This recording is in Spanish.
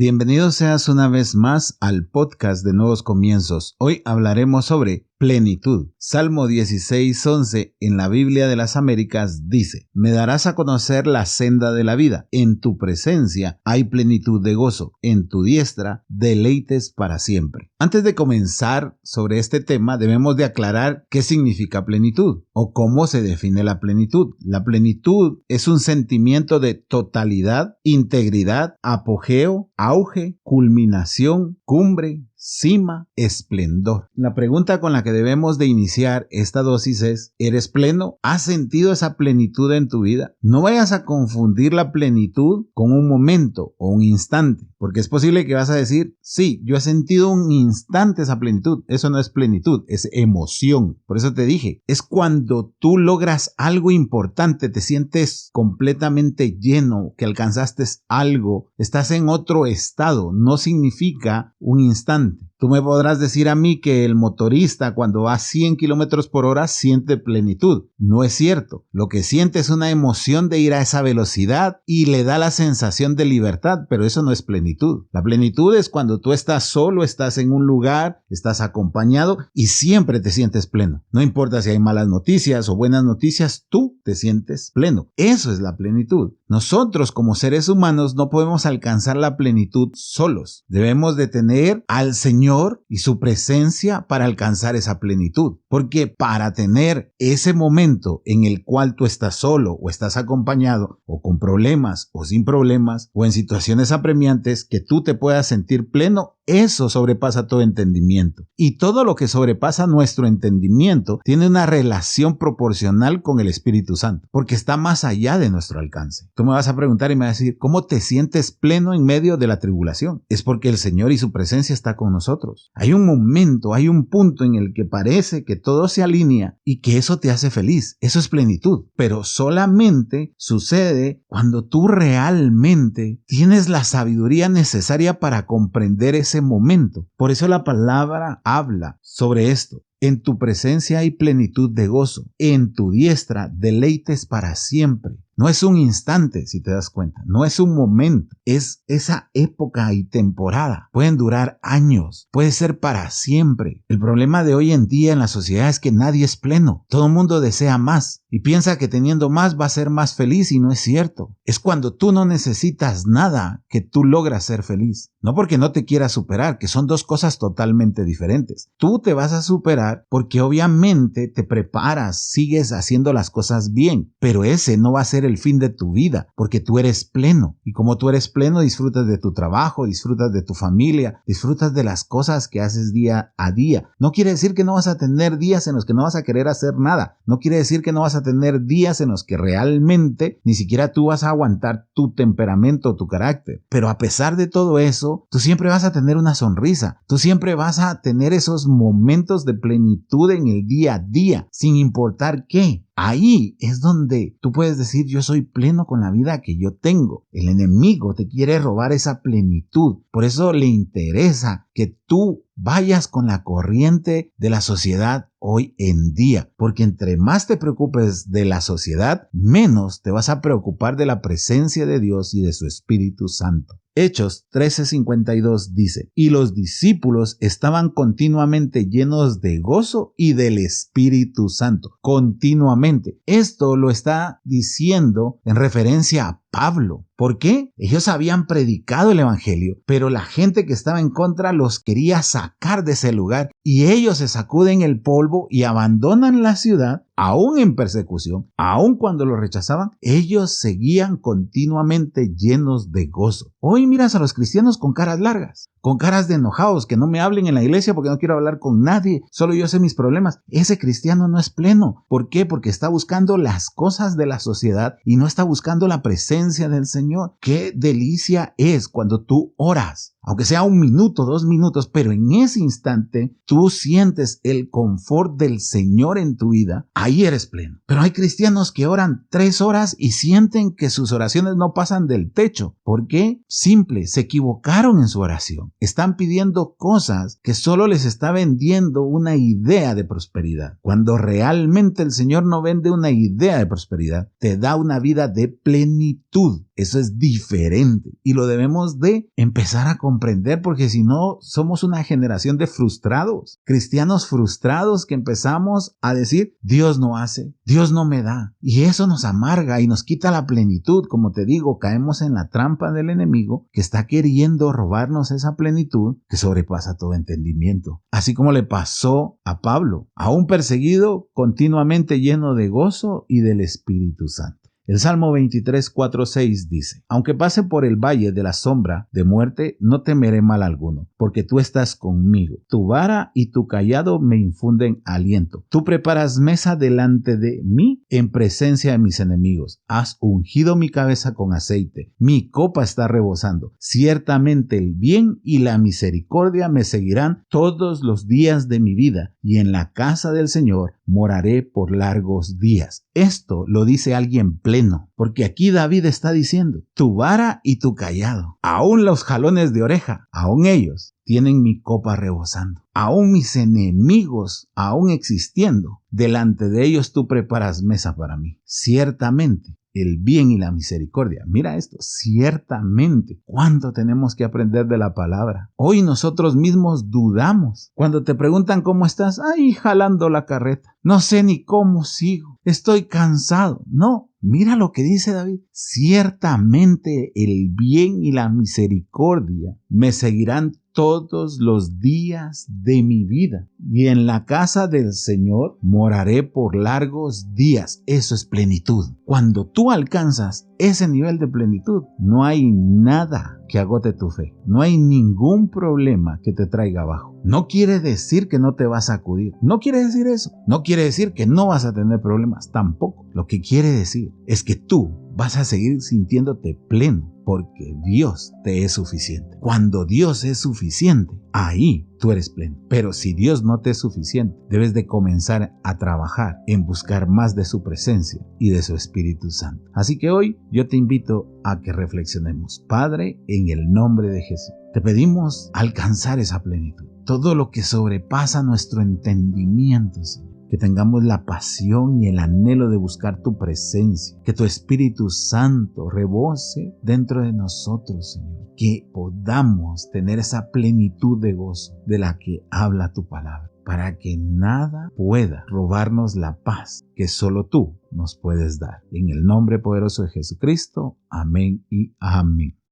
Bienvenido seas una vez más al podcast de Nuevos Comienzos. Hoy hablaremos sobre plenitud. Salmo 16:11 en la Biblia de las Américas dice: Me darás a conocer la senda de la vida. En tu presencia hay plenitud de gozo. En tu diestra deleites para siempre. Antes de comenzar sobre este tema, debemos de aclarar qué significa plenitud o cómo se define la plenitud. La plenitud es un sentimiento de totalidad, integridad, apogeo, auge, culminación, cumbre, cima, esplendor. La pregunta con la que debemos de iniciar esta dosis es: ¿eres pleno? ¿Has sentido esa plenitud en tu vida? No vayas a confundir la plenitud con un momento o un instante, porque es posible que vas a decir: sí, yo he sentido un instante esa plenitud. Eso no es plenitud, es emoción. Por eso te dije, es cuando tú logras algo importante, te sientes completamente lleno, que alcanzaste algo, estás en otro estado. No significa un instante. Tú me podrás decir a mí que el motorista cuando va a 100 kilómetros por hora siente plenitud. No es cierto. Lo que siente es una emoción de ir a esa velocidad y le da la sensación de libertad, pero eso no es plenitud. La plenitud es cuando tú estás solo, estás en un lugar, estás acompañado y siempre te sientes pleno. No importa si hay malas noticias o buenas noticias, tú te sientes pleno. Eso es la plenitud. Nosotros como seres humanos no podemos alcanzar la plenitud solos. Debemos de tener al Señor y su presencia para alcanzar esa plenitud. Porque para tener ese momento en el cual tú estás solo o estás acompañado o con problemas o sin problemas o en situaciones apremiantes que tú te puedas sentir pleno, eso sobrepasa todo entendimiento. Y todo lo que sobrepasa nuestro entendimiento tiene una relación proporcional con el Espíritu Santo, porque está más allá de nuestro alcance. Tú me vas a preguntar y me vas a decir: ¿cómo te sientes pleno en medio de la tribulación? Es porque el Señor y su presencia está con nosotros. Hay un momento, hay un punto en el que parece que todo se alinea y que eso te hace feliz. Eso es plenitud. Pero solamente sucede cuando tú realmente tienes la sabiduría necesaria para comprender ese momento. Por eso la palabra habla sobre esto. En tu presencia hay plenitud de gozo. En tu diestra deleites para siempre. No es un instante, si te das cuenta. No es un momento. Es esa época y temporada. Pueden durar años. Puede ser para siempre. El problema de hoy en día en la sociedad es que nadie es pleno. Todo el mundo desea más y piensa que teniendo más va a ser más feliz, y no es cierto. Es cuando tú no necesitas nada que tú logras ser feliz. No porque no te quieras superar, que son dos cosas totalmente diferentes. Tú te vas a superar porque obviamente te preparas, sigues haciendo las cosas bien, pero ese no va a ser el fin de tu vida, porque tú eres pleno. Y como tú eres pleno, disfrutas de tu trabajo, disfrutas de tu familia, disfrutas de las cosas que haces día a día. No quiere decir que no vas a tener días en los que no vas a querer hacer nada. No quiere decir que no vas a tener días en los que realmente ni siquiera tú vas a aguantar tu temperamento, tu carácter. Pero a pesar de todo eso, tú siempre vas a tener una sonrisa. Tú siempre vas a tener esos momentos de plenitud en el día a día, sin importar qué. Ahí es donde tú puedes decir: yo soy pleno con la vida que yo tengo. El enemigo te quiere robar esa plenitud. Por eso le interesa que tú vayas con la corriente de la sociedad hoy en día. Porque entre más te preocupes de la sociedad, menos te vas a preocupar de la presencia de Dios y de su Espíritu Santo. Hechos 13:52 dice: y los discípulos estaban continuamente llenos de gozo y del Espíritu Santo. Continuamente. Esto lo está diciendo en referencia a Pablo. ¿Por qué? Ellos habían predicado el evangelio, pero la gente que estaba en contra los quería sacar de ese lugar, y ellos se sacuden el polvo y abandonan la ciudad, aún en persecución, aún cuando lo rechazaban. Ellos seguían continuamente llenos de gozo. Hoy miras a los cristianos con caras largas, con caras de enojados, que no me hablen en la iglesia porque no quiero hablar con nadie, solo yo sé mis problemas. Ese cristiano no es pleno. ¿Por qué? Porque está buscando las cosas de la sociedad y no está buscando la presencia del Señor. Qué delicia es cuando tú oras, aunque sea 1 minuto, 2 minutos, pero en ese instante tú sientes el confort del Señor en tu vida. Ahí eres pleno. Pero hay cristianos que oran 3 horas y sienten que sus oraciones no pasan del techo. ¿Por qué? Simple, se equivocaron en su oración. Están pidiendo cosas que solo les está vendiendo una idea de prosperidad, cuando realmente el Señor no vende una idea de prosperidad, te da una vida de plenitud. Eso es diferente y lo debemos de empezar a comprender, porque si no somos una generación de frustrados, cristianos frustrados que empezamos a decir Dios no hace, Dios no me da, y eso nos amarga y nos quita la plenitud. Como te digo, caemos en la trampa del enemigo que está queriendo robarnos esa plenitud que sobrepasa todo entendimiento. Así como le pasó a Pablo, aún perseguido, continuamente lleno de gozo y del Espíritu Santo. El Salmo 23, 4, 6 dice: aunque pase por el valle de la sombra de muerte, no temeré mal alguno, porque tú estás conmigo. Tu vara y tu cayado me infunden aliento. Tú preparas mesa delante de mí en presencia de mis enemigos. Has ungido mi cabeza con aceite. Mi copa está rebosando. Ciertamente el bien y la misericordia me seguirán todos los días de mi vida, y en la casa del Señor moraré por largos días. Esto lo dice alguien pleno, porque aquí David está diciendo: tu vara y tu cayado, aún los jalones de oreja, aún ellos tienen mi copa rebosando. Aún mis enemigos, aún existiendo, delante de ellos tú preparas mesa para mí. Ciertamente el bien y la misericordia. Mira esto, ciertamente. ¿Cuánto tenemos que aprender de la palabra? Hoy nosotros mismos dudamos. Cuando te preguntan cómo estás, ay, jalando la carreta. No sé ni cómo sigo. Estoy cansado. No, mira lo que dice David. Ciertamente el bien y la misericordia me seguirán todos los días de mi vida, y en la casa del Señor moraré por largos días. Eso es plenitud. Cuando tú alcanzas ese nivel de plenitud, no hay nada que agote tu fe. No hay ningún problema que te traiga abajo. No quiere decir que no te vas a acudir. No quiere decir eso. No quiere decir que no vas a tener problemas. Tampoco. Lo que quiere decir es que tú vas a seguir sintiéndote pleno, porque Dios te es suficiente. Cuando Dios es suficiente, ahí tú eres pleno. Pero si Dios no te es suficiente, debes de comenzar a trabajar en buscar más de su presencia y de su Espíritu Santo. Así que hoy yo te invito a que reflexionemos. Padre, en el nombre de Jesús, te pedimos alcanzar esa plenitud. Todo lo que sobrepasa nuestro entendimiento, Señor. Que tengamos la pasión y el anhelo de buscar tu presencia. Que tu Espíritu Santo rebose dentro de nosotros, Señor. Que podamos tener esa plenitud de gozo de la que habla tu palabra. Para que nada pueda robarnos la paz que solo tú nos puedes dar. En el nombre poderoso de Jesucristo. Amén y amén.